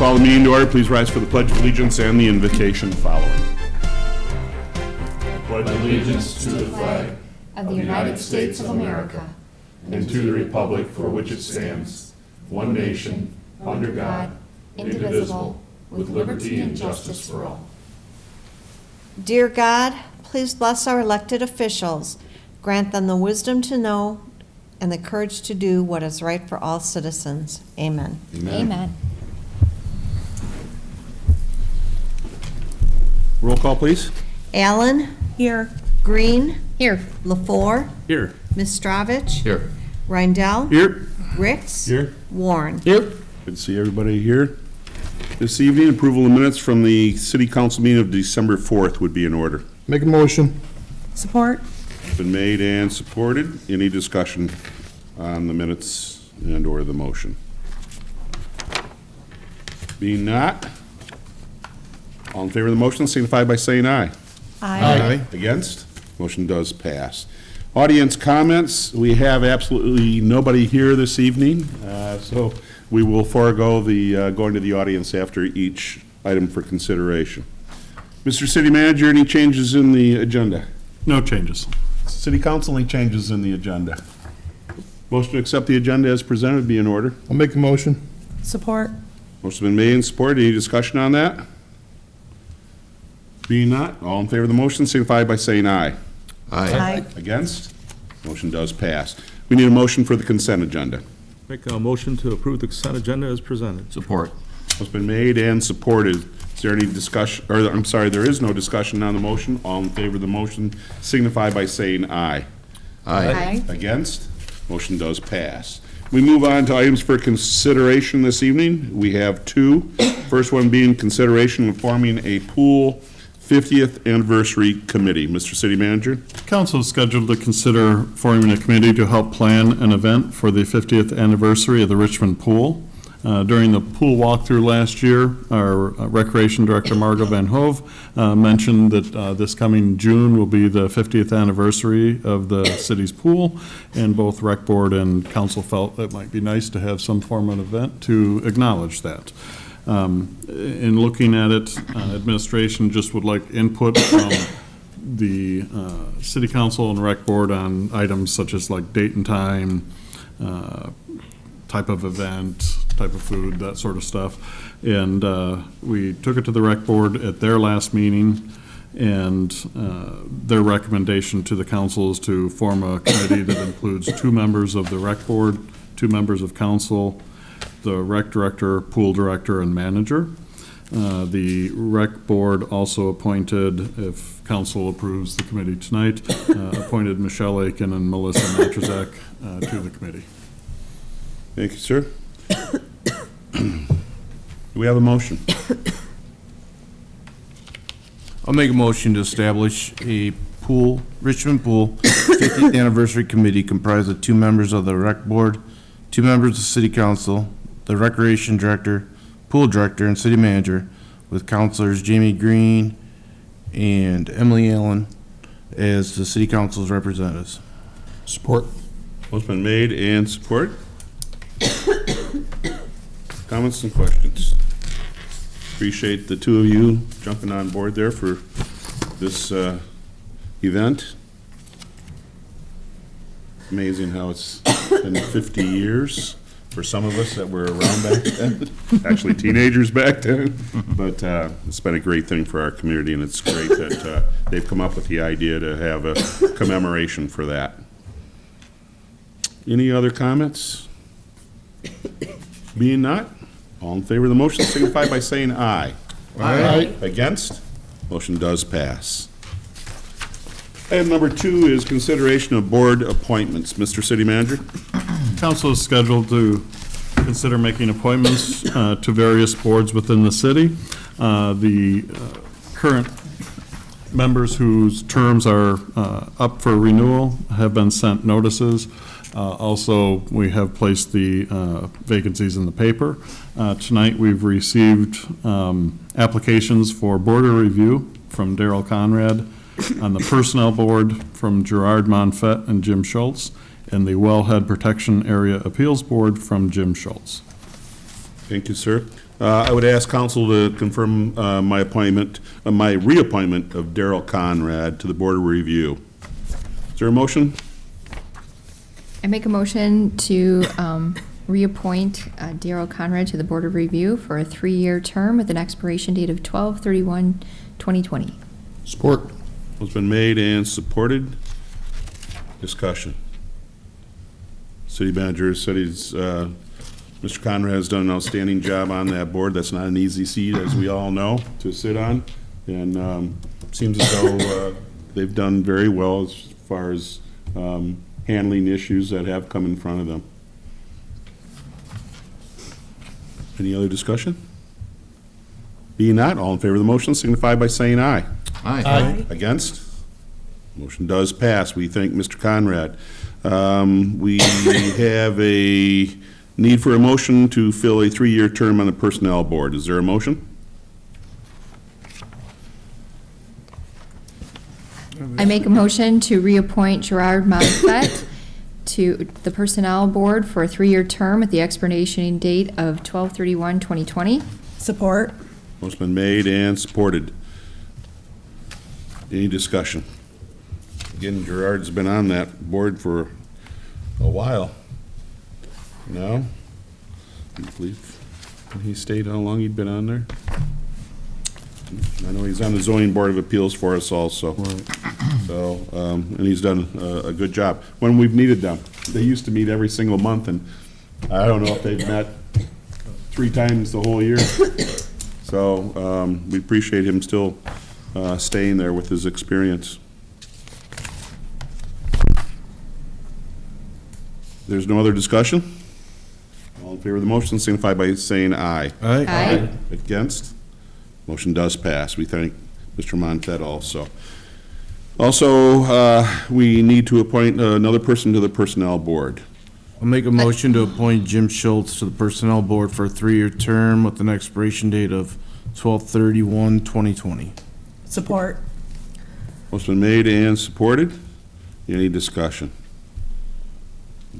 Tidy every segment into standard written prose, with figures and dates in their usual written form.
call the meeting to order. Please rise for the Pledge of Allegiance and the invitation following. I pledge allegiance to the flag of the United States of America and to the republic for which it stands, one nation, under God, indivisible, with liberty and justice for all. Dear God, please bless our elected officials. Grant them the wisdom to know and the courage to do what is right for all citizens. Amen. Amen. Roll call, please. Allen? Here. Green? Here. LaFour? Here. Mistrovich? Here. Reindell? Here. Ricks? Here. Warren? Here. Good to see everybody here. This evening, approval of minutes from the City Council meeting of December 4th would be in order. Make a motion. Support. Been made and supported. Any discussion on the minutes and or the motion? Being not, all in favor of the motion signify by saying aye. Aye. Against? Motion does pass. Audience comments. We have absolutely nobody here this evening, so we will forego the going to the audience after each item for consideration. Mr. City Manager, any changes in the agenda? No changes. City Council, any changes in the agenda? Motion to accept the agenda as presented would be in order. I'll make a motion. Support. Motion's been made and supported. Any discussion on that? Being not, all in favor of the motion signify by saying aye. Aye. Against? Motion does pass. We need a motion for the consent agenda. Make a motion to approve the consent agenda as presented. Support. It's been made and supported. Is there any discussion, or I'm sorry, there is no discussion on the motion. All in favor of the motion signify by saying aye. Aye. Against? Motion does pass. We move on to items for consideration this evening. We have two. First one being consideration of forming a pool 50th anniversary committee. Mr. City Manager? Council is scheduled to consider forming a committee to help plan an event for the 50th anniversary of the Richmond Pool. During the pool walkthrough last year, our Recreation Director, Margo Van Hove, mentioned that this coming June will be the 50th anniversary of the city's pool, and both Rec Board and Council felt it might be nice to have some form of event to acknowledge that. In looking at it, administration just would like input from the City Council and Rec Board on items such as like date and time, type of event, type of food, that sort of stuff. And we took it to the Rec Board at their last meeting, and their recommendation to the council is to form a committee that includes 2 members of the Rec Board, 2 members of council, the Rec Director, Pool Director, and Manager. The Rec Board also appointed, if council approves the committee tonight, appointed Michelle Aiken and Melissa Matrazek to the committee. Thank you, sir. Do we have a motion? I'll make a motion to establish a Richmond Pool 50th Anniversary Committee comprised of 2 members of the Rec Board, 2 members of the City Council, the Recreation Director, Pool Director, and City Manager, with Councilors Jamie Green and Emily Allen as the City Council's representatives. Support. Motion's been made and supported. Comments and questions? Appreciate the 2 of you jumping on board there for this event. Amazing how it's been 50 years for some of us that were around back then, actually teenagers back then. But it's been a great thing for our community, and it's great that they've come up with the idea to have a commemoration for that. Any other comments? Being not, all in favor of the motion signify by saying aye. Aye. Against? Motion does pass. Item number 2 is consideration of board appointments. Mr. City Manager? Council is scheduled to consider making appointments to various boards within the city. The current members whose terms are up for renewal have been sent notices. Also, we have placed the vacancies in the paper. Tonight, we've received applications for border review from Daryl Conrad, on the Personnel Board from Gerard Monfett and Jim Schultz, and the Wellhead Protection Area Appeals Board from Jim Schultz. Thank you, sir. I would ask council to confirm my appointment, my reappointment of Daryl Conrad to the Board of Review. Is there a motion? I make a motion to reappoint Daryl Conrad to the Board of Review for a 3-year term with an expiration date of 12/31/2020. Support. It's been made and supported. Discussion. City manager said Mr. Conrad has done an outstanding job on that board. That's not an easy seat, as we all know, to sit on. And seems as though they've done very well as far as handling issues that have come in front of them. Any other discussion? Being not, all in favor of the motion signify by saying aye. Aye. Against? Motion does pass. We thank Mr. Conrad. We have a need for a motion to fill a 3-year term on the Personnel Board. Is there a motion? I make a motion to reappoint Gerard Monfett to the Personnel Board for a 3-year term at the expiration date of 12/31/2020. Support. Motion been made and supported. Any discussion? Again, Gerard's been on that board for a while. No? I believe, can he state how long he'd been on there? I know he's on the zoning board of appeals for us also. So, and he's done a good job when we've needed them. They used to meet every single month, and I don't know if they've met 3 times the whole year. So, we appreciate him still staying there with his experience. There's no other discussion? All in favor of the motion signify by saying aye. Aye. Against? Motion does pass. We thank Mr. Montet also. Also, we need to appoint another person to the Personnel Board. I'll make a motion to appoint Jim Schultz to the Personnel Board for a 3-year term with an expiration date of 12/31/2020. Support. Motion been made and supported. Any discussion?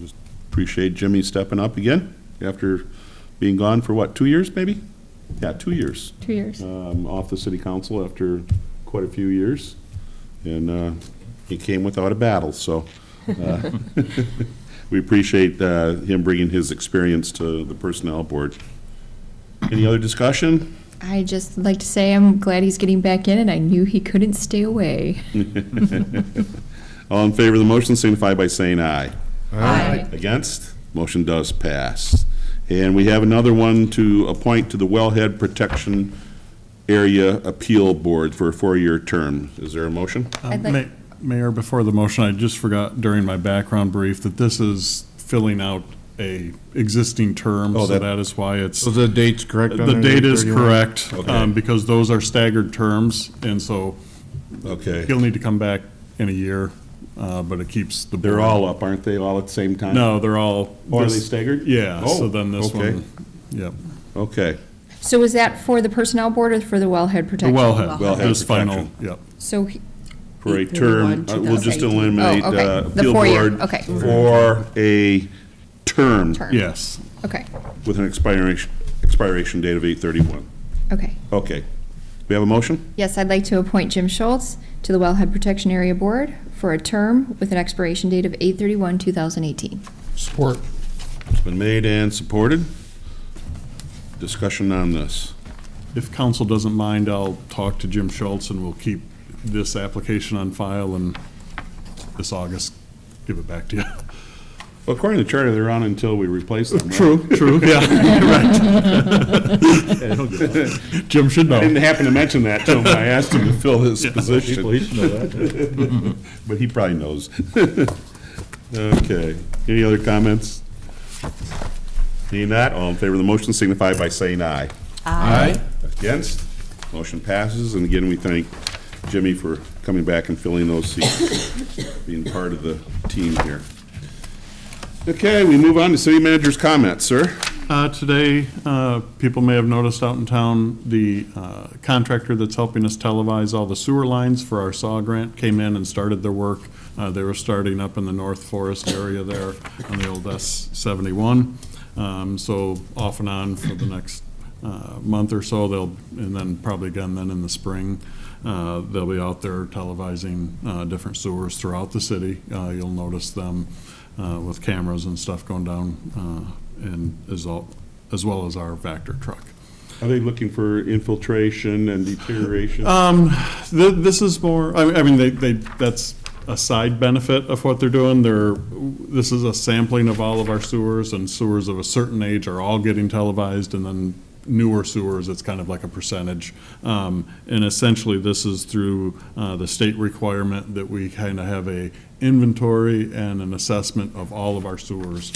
Just appreciate Jimmy stepping up again after being gone for what, 2 years maybe? Yeah, 2 years. 2 years. Off the city council after quite a few years. And he came without a battle, so we appreciate him bringing his experience to the Personnel Board. Any other discussion? I just like to say I'm glad he's getting back in, and I knew he couldn't stay away. All in favor of the motion signify by saying aye. Aye. Against? Motion does pass. And we have another one to appoint to the Wellhead Protection Area Appeal Board for a 4-year term. Is there a motion? I'd like- Mayor, before the motion, I just forgot during my background brief that this is filling out a existing term, Oh, so that- that is why it's, So the date's correct on the there, date is 31? correct, Okay. because those are staggered terms, and so Okay. he'll need to come back in a year, but it keeps the board. They're all up, aren't they, all at the same time? No, they're all. Or are they this- staggered? Yeah, so Oh, then this okay. one, yep. Okay. So is that for the Personnel Board or for the Wellhead The Protection? wellhead, Wellhead this final, protection. yep. So, For a term, 8/31, we'll just 2018. eliminate Oh, okay. The appeal 4-year, board okay. for a term term. Yes. Okay, with an expiration date of 8/31. okay. Okay. We have a motion? Yes, I'd like to appoint Jim Schultz to the Wellhead Protection Area Board for a term with an expiration date of 8/31/2018. Support. It's been made and supported. Discussion on this. If council doesn't mind, I'll talk to Jim Schultz, and we'll keep this application on file, and this August, give it back to you. Well, according to the charter, they're on until we replace them, right? True, yeah, right. Jim should I didn't know. happen to mention that to him when I asked him to fill this position. People, he should know that. But he probably knows. Okay. Any other comments? Seeing that, all in favor of the motion signify by saying aye. Aye. Against? Motion passes, and again, we thank Jimmy for coming back and filling those seats, being part of the team here. Okay, we move on to city manager's comments, sir. Today, people may have noticed out in town, the contractor that's helping us televise all the sewer lines for our SAW grant came in and started their work. They were starting up in the North Forest area there on the old S-71. So off and on for the next month or so, and then probably again then in the spring, they'll be out there televising different sewers throughout the city. You'll notice them with cameras and stuff going down, and as well as our Vector truck. Are they looking for infiltration and deterioration? This is more, I mean, that's a side benefit of what they're doing. This is a sampling of all of our sewers, and sewers of a certain age are all getting televised, and then newer sewers, it's kind of like a percentage. And essentially, this is through the state requirement that we kind of have a inventory and an assessment of all of our sewers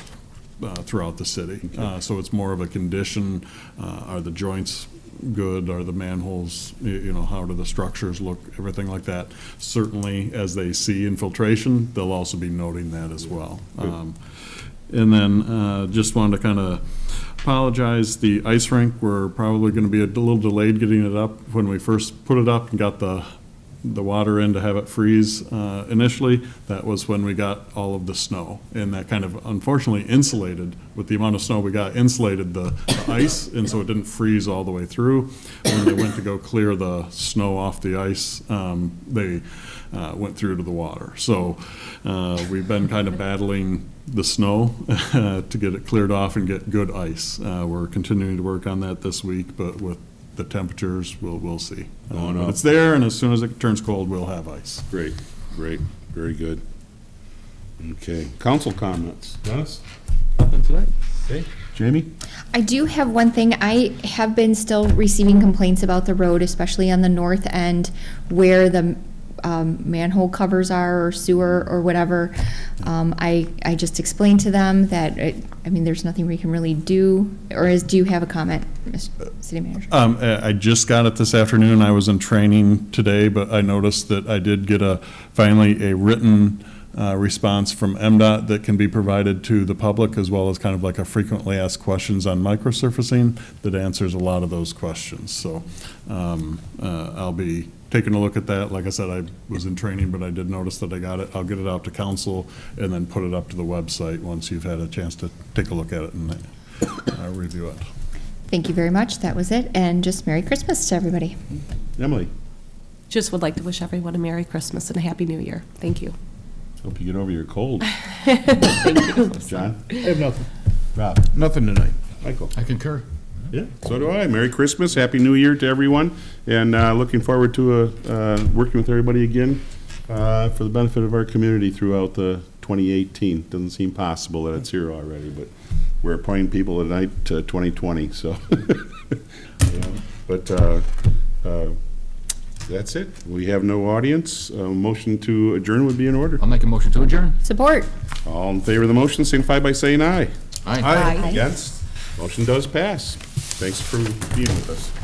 throughout the city. So it's more of a condition. Are the joints good? Are the manholes, how do the structures look? Everything like that. Certainly, as they see infiltration, they'll also be noting that as well. And then just wanted to kind of apologize. The ice rink, we're probably going to be a little delayed getting it up. When we first put it up and got the water in to have it freeze initially, that was when we got all of the snow, and that kind of unfortunately insulated, with the amount of snow we got, insulated the ice, and so it didn't freeze all the way through. When they went to go clear the snow off the ice, they went through to the water. So we've been kind of battling the snow to get it cleared off and get good ice. We're continuing to work on that this week, but with the temperatures, we'll see. But it's there, and as soon as it turns cold, we'll have ice. Great, very good. Okay, council comments. Dennis? Nothing tonight. Okay, Jamie? I do have one thing. I have been still receiving complaints about the road, especially on the north end where the manhole covers are, or sewer or whatever. I just explained to them that, there's nothing we can really do. Do you have a comment, Mr. City Manager? I just got it this afternoon. I was in training today, but I noticed that I did get finally a written response from MDOT that can be provided to the public, as well as kind of like a frequently asked questions on microsurfacing that answers a lot of those questions. So I'll be taking a look at that. Like I said, I was in training, but I did notice that I got it. I'll get it out to council and then put it up to the website once you've had a chance to take a look at it and review it. Thank you very much. That was it. And just Merry Christmas to everybody. Emily? Just would like to wish everyone a Merry Christmas and a Happy New Year. Thank you. Hope you get over your cold. Thank you. John? I have nothing. Rob? Nothing tonight. Michael? I concur. Yeah, so do I. Merry Christmas, Happy New Year to everyone, and looking forward to working with everybody again for the benefit of our community throughout the 2018. Doesn't seem possible that it's here already, but we're appointing people tonight to 2020, so. But that's it. We have no audience. Motion to adjourn would be in order. I'll make a motion to adjourn. Support. All in favor of the motion, signify by saying aye. Aye. Aye. Against? Motion does pass. Thanks for being with us.